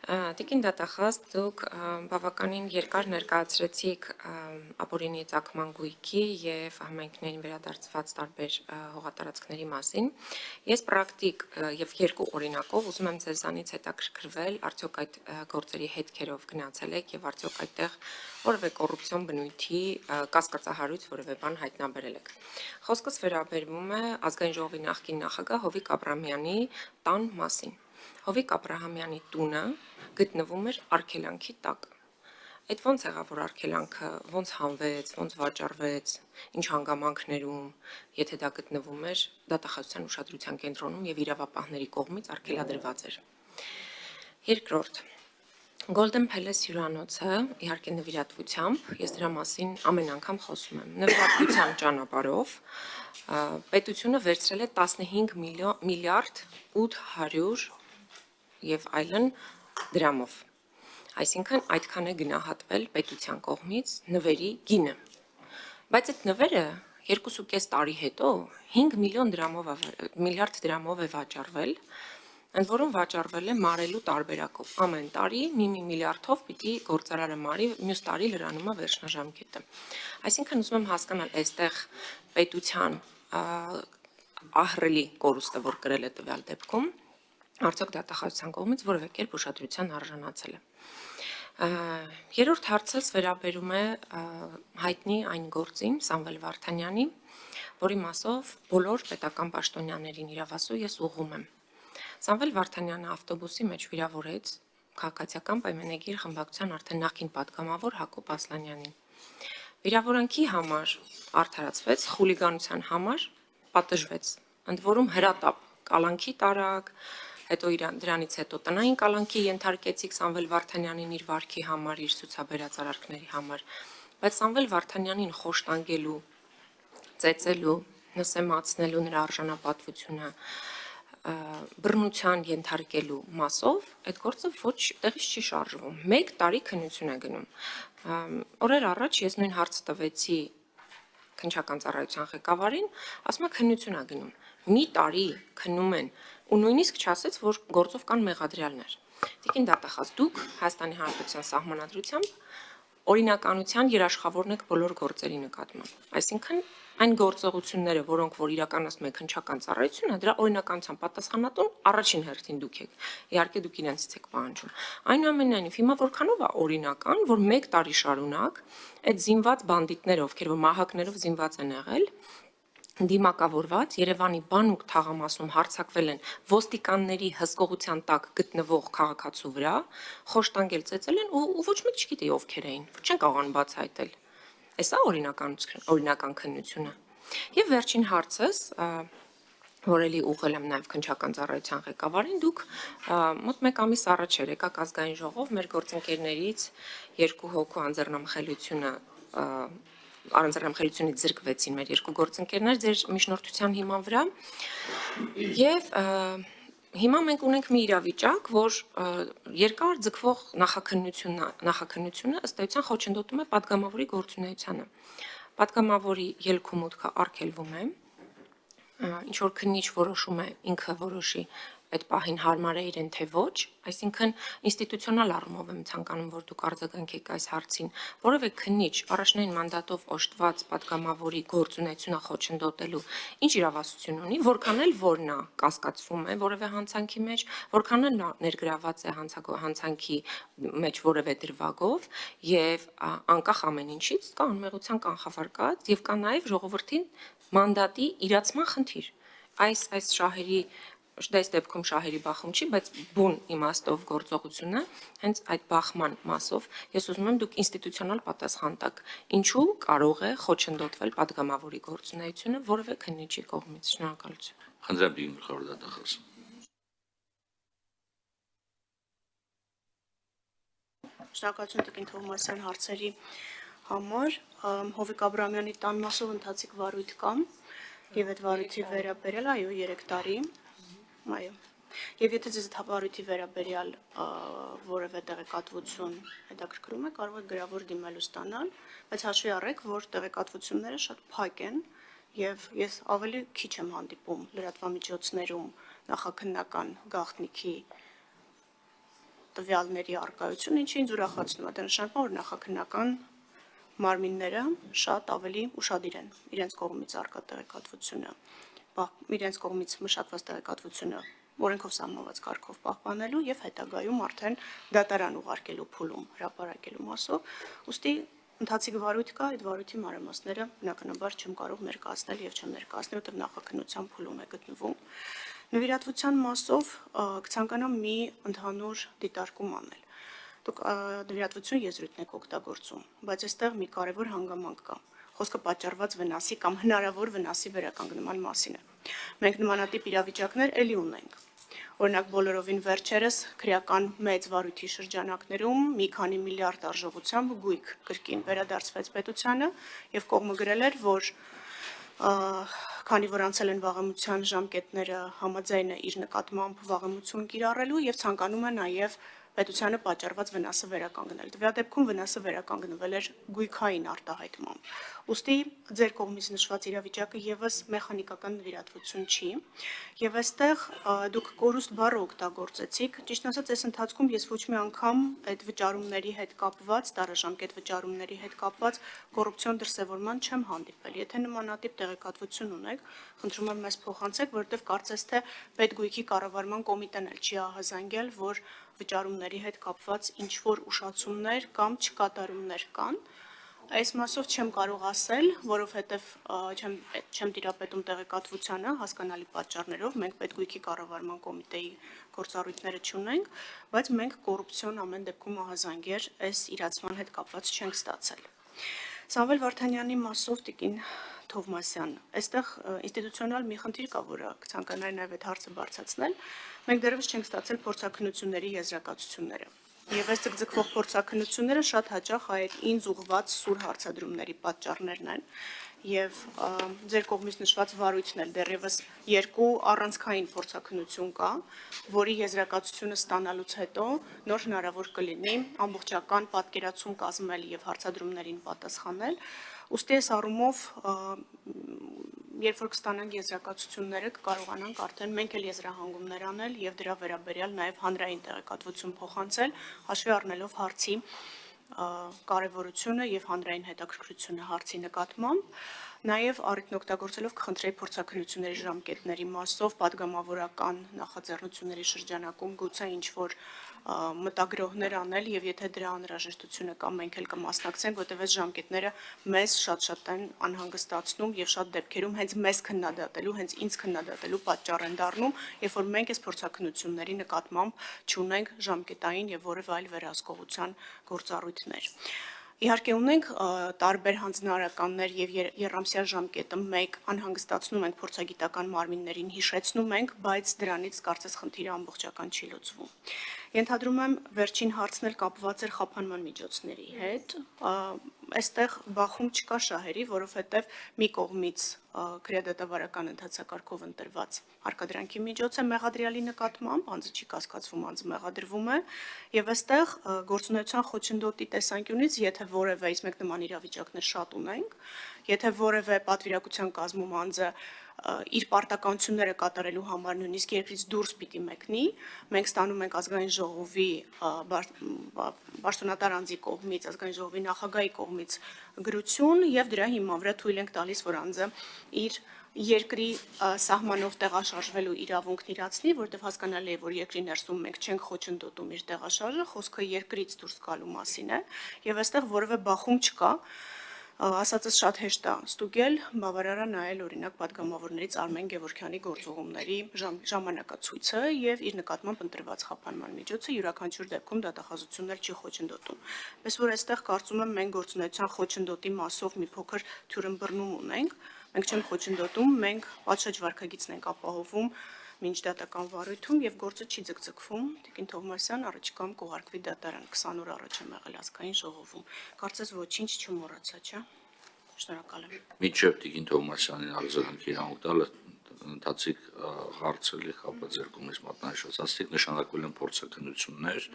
Տիկին դատախազ, դուք բավականին երկար ներկայացրեցիք ապօրինի ծագման գույքի եւ համայնքներին վերադարձված տարբեր հողատարածքների մասին։ Ես պրակտիկ եւ երկու օրինակով ուզում եմ ձեզանից հետաքրքրվել, արդյոք այդ գործերի հետքերով գնացել եք եւ արդյոք այդտեղ որևէ կոռուպցիոն բնույթի կասկածահարույց որևէ բան հայտնաբերել եք։ Խոսքս վերաբերվում է ազգային ժողովի նախկին նախագահ Հովիկ Աբրահամյանի տան մասին։ Հովիկ Աբրահամյանի տունը գտնվում էր արգելանքի տակ։ Այդ ոնց եղավ, որ արգելանքը ոնց հանվեց, ոնց վաճառվեց, ինչ հանգամանքներում, եթե դա գտնվում էր դատախազության ուշադրության կենտրոնում եւ իրավապահների կողմից արգելադրված էր։ Երկրորդ, Golden Palace հյուրանոցը, իհարկե նվիրատվությամբ, ես դրա մասին ամեն անգամ խոսում եմ, նվիրատվության ճանապարհով պետությունը վերցրել է 15 միլիարդ 800 եւ այլն դրամով։ Այսինքն այդքան է գնահատվել պետության կողմից նվերի գինը։ Բայց այդ նվերը 2.5 տարի հետո 5 միլիարդ դրամով է վաճառվել, ընդ որում վաճառվել է մարելու տարբերակով։ Ամեն տարի մի միլիարդով պիտի գործարարը մարի, մյուս տարի լրանում է վերջնաժամկետը։ Այսինքն ուզում եմ հասկանալ, այստեղ պետության ահռելի կորուստը, որ կրել է տվյալ դեպքում, արդյոք դատախազության կողմից որևէ կերպ ուշադրության արժանացել է։ Երրորդ հարցս վերաբերում է հայտնի այն գործին Սամվել Վարդանյանի, որի մասով բոլոր պետական պաշտոնյաներին իրավասու ես ուղղում եմ։ Սամվել Վարդանյանը ավտոբուսի մեջ վիրավորեց քաղաքացիական պայմանագիր խմբակցության արդեն նախկին պատգամավոր Հակոբ Ասլանյանին։ Վիրավորանքի համար արդարացվեց, խուլիգանության համար պատժվեց, ընդ որում հրատապ կալանքի տարակ, հետո դրանից հետո տնային կալանքի ենթարկեցիք Սամվել Վարդանյանին իր վարքի համար, իր ցուցաբերած արարքների համար, բայց Սամվել Վարդանյանին խոշտանգելու, ծեծելու, նսեմացնելու նրա արժանապատվությունը, բռնության ենթարկելու մասով այդ գործը ոչ տեղից չի շարժվում։ 1 տարի քննություն է գնում։ Օրեր առաջ ես նույն հարցը տվեցի քննչական ծառայության ղեկավարին, ասում է քննություն է գնում։ Մի տարի քննում են ու նույնիսկ չասեց, որ գործով կան մեղադրյալներ։ Տիկին դատախազ, դուք Հայաստանի Հանրապետության սահմանադրությամբ օրինականության երաշխավորն եք բոլոր գործերի նկատմամբ։ Այսինքն այն գործողությունները, որոնք որ իրականացնում է քննչական ծառայությունը, դրա օրինականության պատասխանատուն առաջին հերթին դուք եք։ Իհարկե դուք իրենցից եք պահանջում։ Այնուամենայնիվ, հիմա որքանով է օրինական, որ 1 տարի շարունակ այդ զինված բանդիտները, ովքեր որ մահակներով զինված են եղել, դիմակավորված Երևանի բանուկ թաղամասում հարձակվել են ոստիկանների հսկողության տակ գտնվող քաղաքացու վրա, խոշտանգել ծեծել են ու ոչ մեկ չգիտի ովքեր էին, չեն կարողանում բացահայտել։ Էսա օրինական քննությունը։ Եվ վերջին հարցս, որ էլի ուղղել եմ նաև քննչական ծառայության ղեկավարին, դուք մոտ 1 ամիս առաջ եկաք ազգային ժողով մեր գործընկերներից 2 հոգու անձեռնամխելիությունից զրկվեցին մեր 2 գործընկերներ ձեր միջնորդության հիման վրա եւ հիմա մենք ունենք մի իրավիճակ, որ երկար ձգվող նախաքննությունը ըստ էության խոչընդոտում է պատգամավորի գործունեությանը։ Պատգամավորի ելք ու մուտքը արգելվում է, ինչ որ քննիչ որոշում է ինքը որոշի այդ պահին հարմար է իրեն թե ոչ, այսինքն ինստիտուցիոնալ առումով եմ ցանկանում, որ դուք արձագանքեք այս հարցին, որևէ քննիչ առաջնային մանդատով օժտված պատգամավորի գործունեությունը խոչընդոտելու ինչ իրավասություն ունի, որքան էլ որ նա կասկածվում է որևէ հանցանքի մեջ, որքան էլ նա ներգրաված է հանցանքի մեջ որևէ դրվագով եւ անկախ ամեն ինչից կա անմեղության կանխավարկած եւ կա նաեւ ժողովրդին մանդատի իրացման խնդիր։ Այս շահերի Այս դեպքում շահերի բախում չի, բայց բուն իմաստով գործողությունը հենց այդ բախման մասով ես ուզում եմ դուք ինստիտուցիոնալ պատասխան տաք, ինչու կարող է խոչընդոտվել պատգամավորի գործունեությունը որևէ քննիչի կողմից։ Շնորհակալություն։ Խնդրեմ դին գլխավոր դատախազ։ Շնորհակալություն տիկին Թովմասյան հարցերի համար։ Հովիկ Աբրահամյանի տան մասով ընթացիկ վարույթ կամ եւ այդ վարույթի վերաբերյալ այո 3 տարի։ Այո։ Եվ եթե ձեզ թափառույթի վերաբերյալ որևէ տեղեկատվություն հետաքրքրում է, կարող եք գրավոր դիմելու ստանալ, բայց հաշվի առեք, որ տեղեկատվությունները շատ փակ են եւ ես ավելի քիչ եմ հանդիպում լրատվամիջոցներում նախաքննական գաղտնիքի տվյալների առկայություն, ինչը ինձ ուրախացնում է, դա նշանակում է, որ նախաքննական մարմինները շատ ավելի ուշադիր են իրենց կողմից առկա տեղեկատվությունը, իրենց կողմից մշակված տեղեկատվությունը օրենքով սահմանված կարգով պահպանելու եւ հետագայում արդեն դատարան ուղարկելու փուլում հրապարակելու մասով, ուստի ընթացիկ վարույթ կա, այդ վարույթի մանրամասները բնականաբար չեմ կարող ներկայացնել եւ չեմ ներկայացնել, որտեղ նախաքննության փուլում է գտնվում։ Նվիրատվության մասով կցանկանամ մի ընդհանուր դիտարկում անել։ Դուք նվիրատվություն եզրույթն եք օգտագործում, բայց այստեղ մի կարևոր հանգամանք կա։ Խոսքը պատճառված վնասի կամ հնարավոր վնասի վերականգնման մասին է։ Մենք նմանատիպ իրավիճակներ ելի ունենք։ Օրինակ բոլորովին վերջերս քրեական մեծ վարույթի շրջանակներում մի քանի միլիարդ արժողությամբ գույք կրկին վերադարձվեց պետությանը եւ կողմը գրել էր, որ քանի որ անցել են վաղեմության ժամկետները համաձայն է իր նկատմամբ վաղեմություն կիրառելու եւ ցանկանում է նաեւ պետությանը պատճառված վնասը վերականգնել։ Տվյալ դեպքում վնասը վերականգնվել էր գույքային արտահայտմամբ։ Ուստի ձեր կողմից նշված իրավիճակը եւս մեխանիկական նվիրատվություն չի, եւ այստեղ դուք կորուստ բառը օգտագործեցիք։ Ճիշտ ասած, այս ընթացքում ես ոչ մի անգամ այդ վճարումների հետ կապված, տարաժամկետ վճարումների հետ կապված կոռուպցիոն դրսևորման չեմ հանդիպել։ Եթե նմանատիպ տեղեկատվություն ունեք, խնդրում եմ մեզ փոխանցեք, որովհետեւ կարծես թե պետգույքի կառավարման կոմիտեն էլ չի ահազանգել, որ վճարումների հետ կապված ինչ որ ուշացումներ կամ չկատարումներ կան։ Այս մասով չեմ կարող ասել, որովհետև չեմ տիրապետում տեղեկատվությանը հասկանալի պատճառներով, մենք պետգույքի կառավարման կոմիտեի գործառույթները չունենք, բայց մենք կոռուպցիոն ամեն դեպքում ահազանգեր այս իրացման հետ կապված չենք ստացել։ Սամվել Վարդանյանի մասով տիկին Թովմասյան, այստեղ ինստիտուցիոնալ մի խնդիր կա, որը կցանկանայի նաև այդ հարցը բարձրացնել։ Մենք դեռևս չենք ստացել փորձաքննությունների եզրակացությունները։ Եվ այս ձգձգվող փորձաքննությունները շատ հաճախ այդ ինձ ուղղված սուր հարցադրումների պատճառներն են։ Եվ ձեր կողմից նշված վարույթն էլ դեռևս երկու առանցքային փորձաքննություն կա, որի եզրակացությունը ստանալուց հետո նոր հնարավոր կլինի ամբողջական պատկերացում կազմել եւ հարցադրումներին պատասխանել։ Ուստի այս առումով երբ որ կստանանք եզրակացությունները կկարողանանք արդեն մենք էլ եզրահանգումներ անել եւ դրա վերաբերյալ նաեւ հանրային տեղեկատվություն փոխանցել, հաշվի առնելով հարցի կարևորությունը եւ հանրային հետաքրքրությունը հարցի նկատմամբ, նաեւ առիթն օգտագործելով կխնդրեի փորձաքննությունների ժամկետների մասով պատգամավորական նախաձեռնությունների շրջանակում գուցե ինչ որ մտագրոհներ անել եւ եթե դրա անհրաժեշտությունը կա մենք էլ կմասնակցենք, որտեղ այս ժամկետները մեզ շատ են անհանգստացնում եւ շատ դեպքերում հենց մեզ քննադատելու, հենց ինձ քննադատելու պատճառ են դառնում, երբ որ մենք այս փորձաքննությունների նկատմամբ չունենք ժամկետային եւ որևէ այլ վերահսկողության գործառույթներ։ Իհարկե ունենք տարբեր հանձնարարականներ եւ երամսյա ժամկետը մեկ անհանգստացնում ենք փորձագիտական մարմիններին հիշեցնում ենք, բայց դրանից կարծես խնդիրը ամբողջական չի լուծվում։ Ենթադրում եմ վերջին հարցն էլ կապված էր խափանման միջոցների հետ։ Այստեղ բախում չկա շահերի, որովհետև մի կողմից քրեադատավարական ընթացակարգով ընտրված հարկադրանքի միջոց է մեղադրյալի նկատմամբ, անձը չի կասկածվում, անձը մեղադրվում է, եւ այստեղ գործունեության խոչընդոտի տեսանկյունից, եթե որևէ, իսկ մենք նման իրավիճակներ շատ ունենք, եթե որևէ պատվիրակության կազմում անձը իր պարտականությունները կատարելու համար նույնիսկ երկրից դուրս պիտի մեկնի, մենք ստանում ենք ազգային ժողովի պաշտոնատար անձի կողմից, ազգային ժողովի նախագահի կողմից գրություն եւ դրա հիման վրա թույլ ենք տալիս, որ անձը իր երկրի սահմանով տեղաշարժվելու իրավունքն իրացնի, որտեղ հասկանալի է, որ երկրի ներսում մենք չենք խոչընդոտում իր տեղաշարժը, խոսքը երկրից դուրս գալու մասին է, եւ այստեղ որևէ բախում չկա։ Ասածս շատ հեշտ է ստուգել, բավարար է նայել օրինակ պատգամավորներից Արմեն Գևորգյանի գործողումների ժամանակացույցը եւ իր նկատմամբ ընտրված խափանման միջոցը յուրաքանչյուր դեպքում դատախազությունն էլ չի խոչընդոտում։ Պես որ այստեղ կարծում եմ մենք գործունեության խոչընդոտի մասով մի փոքր թյուրըմբռնում ունենք, մենք չենք խոչընդոտում, մենք պատշաճ վարքագիծն ենք ապահովում մինչդատական վարույթում եւ գործը չի ձգձգվում։ Տիկին Թովմասյան առաջիկայում կուղարկվի դատարան 20 օր առաջ եմ եղել ազգային ժողովում։ Կարծես ոչինչ չմոռացա, չէ՞։ Շնորհակալ եմ։ Միջև տիկին Թովմասյանին արձագանքի իրավունք տալը ընթացիկ հարցը կապված ձեր կողմից մատնանշված աստիկ նշանակվել են փորձաքննություններ,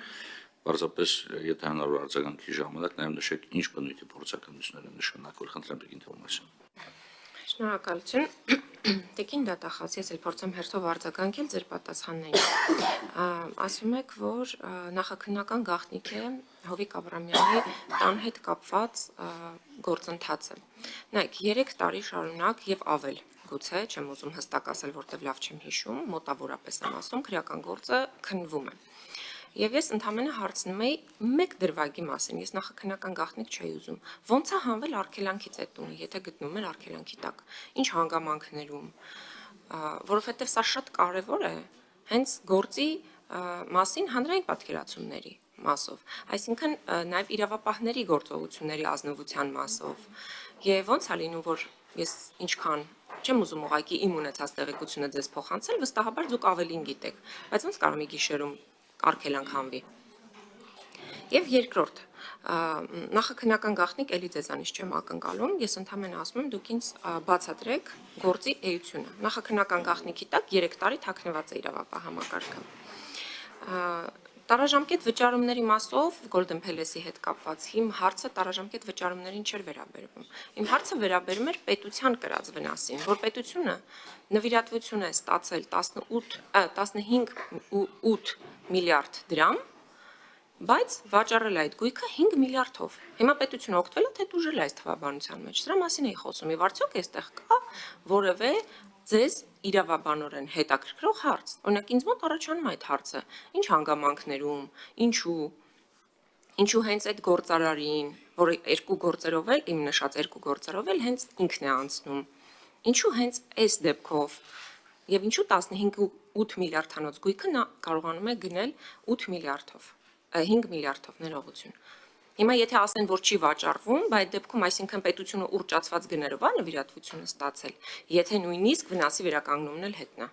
պարզապես եթե հնարավոր արձագանքի ժամանակ նաև նշեք ինչ բնույթի փորձաքննություններ են նշանակվել, խնդրեմ տիկին Թովմասյան։ Շնորհակալություն։ Տեկին դատախազ, ես էլ փորձեմ հերթով արձագանքել ձեր պատասխաններին։ Ասում եք, որ նախաքննական գաղտնիք է Հովիկ Աբրամյանի տան հետ կապված գործընթացը։ Նայեք, 3 տարի շարունակ եւ ավել, գուցե, չեմ ուզում հստակ ասել, որտեվ լավ չեմ հիշում, մոտավորապես եմ ասում, քրեական գործը քննվում է։ Եվ ես ընդհանրապես հարցնում էի մեկ դրվագի մասին, ես նախաքննական գաղտնիք չէի ուզում։ Ոնց է հանվել արգելանքից այդ տունը, եթե գտնվում էր արգելանքի տակ։ Ինչ հանգամանքներում, որովհետև սա շատ կարևոր է հենց գործի մասին հանրային պատկերացումների մասով, այսինքն նաև իրավապահների գործողությունների ազնվության մասով։ Եվ ոնց է լինում, որ ես ինչքան չեմ ուզում ուղղակի իմ ունեցած տեղեկությունը ձեզ փոխանցել, վստահաբար դուք ավելին գիտեք, բայց ոնց կարող եք գիշերում արգելանք հանվի։ Եվ երկրորդ, նախաքննական գաղտնիք էլի ձեզանից չեմ ակնկալում, ես ընդհանրապես ասում եմ, դուք ինձ բացատրեք գործի էությունը։ Նախաքննական գաղտնիքի տակ 3 տարի թաքնված է իրավապահ համակարգը։ Տարաժամկետ վճարումների մասով Golden Palace-ի հետ կապված իմ հարցը տարաժամկետ վճարումներին չէր վերաբերվում։ Իմ հարցը վերաբերում էր պետության կրած վնասին, որ պետությունը նվիրատվություն է ստացել 15.8 միլիարդ դրամ, բայց վաճառել այդ գույքը 5 միլիարդով։ Հիմա պետությունը օգտվել է, թե դուժել է այս թվաբանության մեջ։ Սրա մասին էի խոսում։ Եվ արդյոք այստեղ կա որևէ ձեզ իրավաբանորեն հետաքրքրող հարց։ Օրինակ ինձ մոտ առաջանում է այդ հարցը. ինչ հանգամանքներում, ինչու հենց այդ գործարարին, որը 2 գործերով էլ, իմ նշած 2 գործերով էլ հենց ինքն է անցնում։ Ինչու հենց այս դեպքով եւ ինչու 15.8 միլիարդանոց գույքը նա կարողանում է գնել 8 միլիարդով, 5 միլիարդով ներողություն։ Հիմա եթե ասեն, որ չի վաճառվում, բայց այդ դեպքում այսինքն պետությունը ուռճացված գներով է նվիրատվությունը ստացել, եթե նույնիսկ վնասի վերականգնումն էլ հետնա։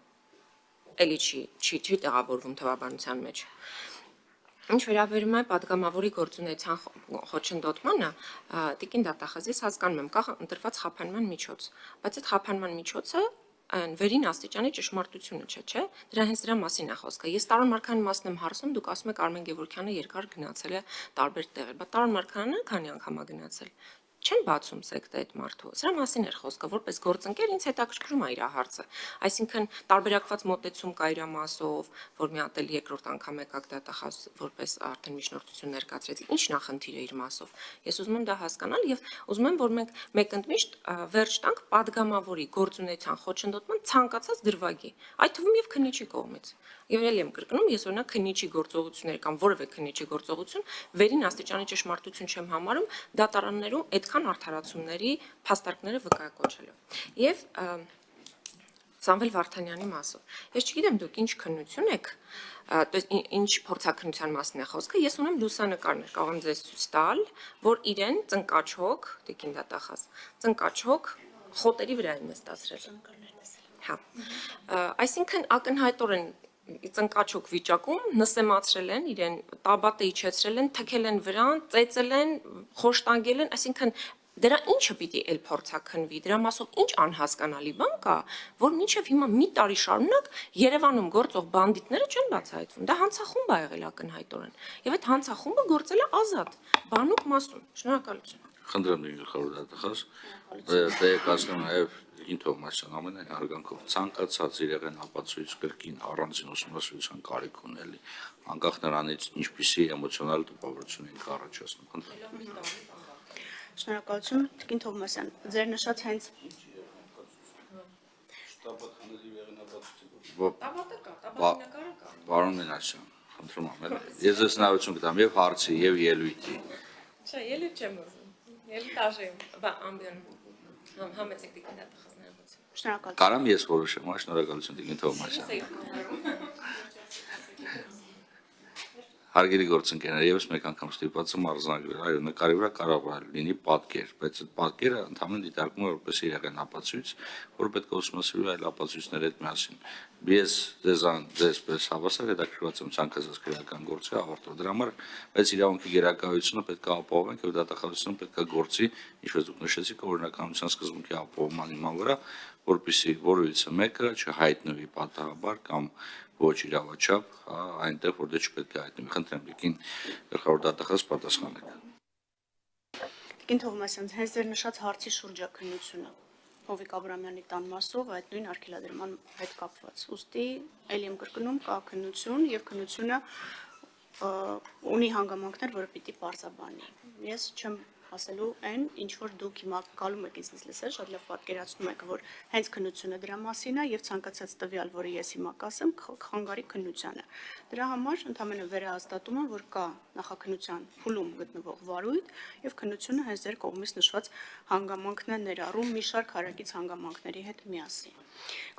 Էլի չի տեղավորվում թվաբանության մեջ։ Ինչ վերաբերում է падգամավորի գործունեության խոչընդոտմանը, տիկին դատախազ, ես հասկանում եմ, կա ընտրված խափանման միջոց, բայց այդ խափանման միջոցը այն վերին աստիճանի ճշմարտությունը չէ։ Դրա մասին է խոսքը։ Ես Տարոն Մարգարյանի մասն եմ հարցնում, դուք ասում եք Արմեն Գևորգյանը երկար գնացել է տարբեր տեղեր, բայց Տարոն Մարգարյանը քանի անգամ է գնացել։ Չեն բացում սեկտը այդ մարդու։ Սրա մասին էր խոսքը, որպես գործընկեր ինձ հետաքրքրում է իր հարցը։ Այսինքն տարբերակված մոտեցում կա իր մասով, որ մի հատ էլ երկրորդ անգամ եկակ դատախազ որպես արդեն միջնորդություն ներկայացրեցի։ Ինչ նախնդիր է իր մասով։ Ես ուզում եմ դա հասկանալ եւ ուզում եմ, որ մենք մեկընդմիշտ վերջ տանք падգամավորի գործունեության խոչընդոտման ցանկացած դրվագի, այդ թվում եւ քննիչի կողմից։ Եվ ելի եմ կրկնում, ես օրինակ քննիչի գործողություններ կամ որևէ քննիչի գործողություն վերին աստիճանի ճշմարտություն չեմ համարում դատարաններում այդքան արդարացումների փաստարկները վկայակոչելով։ Եվ Սամվել Վարդանյանի մասով։ Ես չգիտեմ դուք ինչ քննություն եք, ինչ փորձաքննության մասն է խոսքը, ես ունեմ լուսանկարներ, կարող եմ ձեզ ցույց տալ, որ իրեն ծնկաչոք, տիկին դատախազ, ծնկաչոք խոտերի վրա են նստացրել։ Հա։ Այսինքն ակնհայտորեն ծնկաչոք վիճակում նսեմացրել են իրեն, տաբատը իջեցրել են, թքել են վրան, ծեծել են, խոշտանգել են, այսինքն դրա ինչը պիտի էլ փորձաքննվի, դրա մասով ինչ անհասկանալի բան կա, որ մինչև հիմա մի տարի շարունակ Երևանում գործող բանդիտները չեն բացահայտվում։ Դա հանցախումբ է եղել ակնհայտորեն։ Եվ այդ հանցախումբը գործել է ազատ, բանուկ մասում։ Շնորհակալություն։ Խնդրեմ գլխավոր դատախազ, տեղեկացնում նաև Թովմասյան ամենայն հարգանքով ցանկացած իրեղեն ապացույց կրկին առանձին ուսումնասիրության կարիք ունելի, անկախ նրանից ինչպիսի էմոցիոնալ տպավորություն ենք առաջացնում։ Շնորհակալություն, տիկին Թովմասյան, ձեր նշած հենց Պարոն Մինասյան, խնդրում եմ, ես ձեզ հնարավորություն կտամ եւ հարցի եւ ելույթի։ Չէ, ելույթ չեմ ուզում։ Ելույթ արժեում, բա ամբիոն համեցեք տիկին դատախազները։ շնորհակալություն։ Կարամ ես որոշեմ, շնորհակալություն տիկին Թովմասյան։ Հարգելի գործընկերներ, եւս մեկ անգամ ստիպված եմ արձանագրել, այո, նկարի վրա կարող է լինի պատկեր, բայց այդ պատկերը ընդհանրապես դիտարկվում է որպես իրական ապացույց, որը պետք է ուսումնասիրվի այլ ապացույցների հետ միասին։ Ես ձեզպես հավասար հետաքրքրված եմ ցանկացած քրեական գործի ավարտով։ Դրա համար բայց իրավունքի գերակայությունը պետք է ապահովենք եւ դատախազությունը պետք է գործի, ինչպես դուք նշեցիք, օրինականության սկզբունքի ապահովման հիման վրա, որպեսզի որևիցե մեկը չհայտնվի պատահաբար կամ ոչ իրավաչափ այնտեղ, որ դե չպետք է հայտնվի։ Խնդրեմ, տիկին գլխավոր դատախազ պատասխանեք։ Տիկին Թովմասյան, հենց ձեր նշած հարցի շուրջ է քննությունը։ Հովիկ Աբրամյանի տան մասով այդ նույն արգելադրման հետ կապված։ Ուստի ելի եմ կրկնում կա քննություն եւ քննությունը ունի հանգամանքներ, որը պիտի պարզաբանի։ Ես չեմ ասելու այն, ինչ որ դուք հիմա գալու եք ինձնից լսել, շատ լավ պատկերացնում եք, որ հենց քննությունը դրա մասին է եւ ցանկացած տվյալ, որը ես հիմա կասեմ, խանգարի քննությանը։ Դրա համար ընդհանրապես վերահաստատում եմ, որ կա նախաքննության փուլում գտնվող վարույթ եւ քննությունը հենց ձեր կողմից նշված հանգամանքն է ներառում մի շարք հարակից հանգամանքների հետ միասին։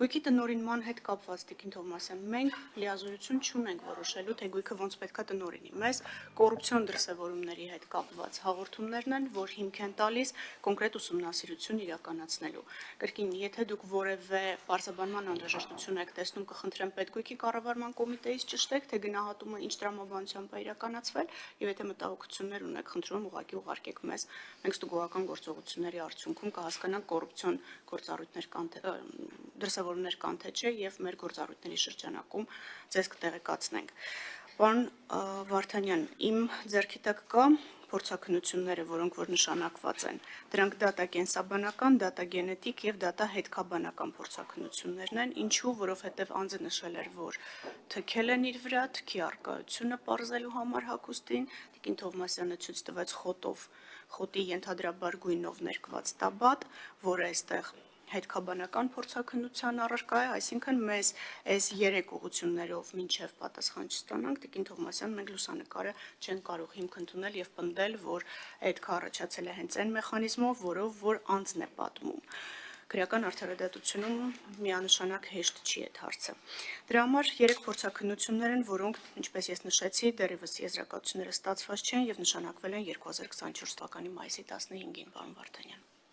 Գույքի տնօրինման հետ կապված Տիկին Թովմասյան, մենք լիազորություն չունենք որոշելու, թե գույքը ոնց պետքա տնօրինի։ Մեզ կոռուպցիոն դրսևորումների հետ կապված հաղորդումներն են, որ հիմք են տալիս կոնկրետ ուսումնասիրություն իրականացնելու։ Կրկին, եթե դուք որևէ պարզաբանման անհրաժեշտություն եք տեսնում, կխնդրեմ Պետգույքի կառավարման կոմիտեից ճշտեք, թե գնահատումը ինչ տրամաբանությամբ է իրականացվել, եւ եթե մտահոգություններ ունեք, խնդրում եմ ուղղակի ուղարկեք մեզ։ Մենք ստուգողական գործողությունների արդյունքում կհասկանանք կոռուպցիոն գործառույթներ կան թե դրսևորումներ կան թե չէ եւ մեր գործառույթների շրջանակում ձեզ կտեղեկացնենք։ Պարոն Վարդանյան, իմ ձեռքի տակ կա փորձաքննությունները, որոնք որ նշանակված են։ Դրանք դատակենսաբանական, դատագենետիկ եւ դատահետքաբանական փորձաքննություններն են, ինչու, որովհետեւ անձը նշել էր, որ թքել են իր վրա, թքի արկայությունը պարզելու համար հագուստին, Տիկին Թովմասյանը ցույց տվեց խոտի ենթադրաբար գույնով ներկված տաբատ, որը այստեղ հետքաբանական փորձաքննության առարկա է, այսինքն մեզ այս 3 ուղղություններով մինչև պատասխան չստանանք, Տիկին Թովմասյան, մենք լուսանկարը չեն կարող հիմք ընդունել եւ պնդել, որ այդ առաջացել է հենց այն մեխանիզմով, որով որ անձն է պատմում։ Քրեական արդարադատությունում միանշանակ հեշտ չի այդ հարցը։ Դրա համար 3 փորձաքննություններ են, որոնք, ինչպես ես նշեցի, դեռևս եզրակացությունները ստացված չեն եւ նշանակվել են 2024 թվականի մայիսի 15-ին, պարոն Վարդանյան։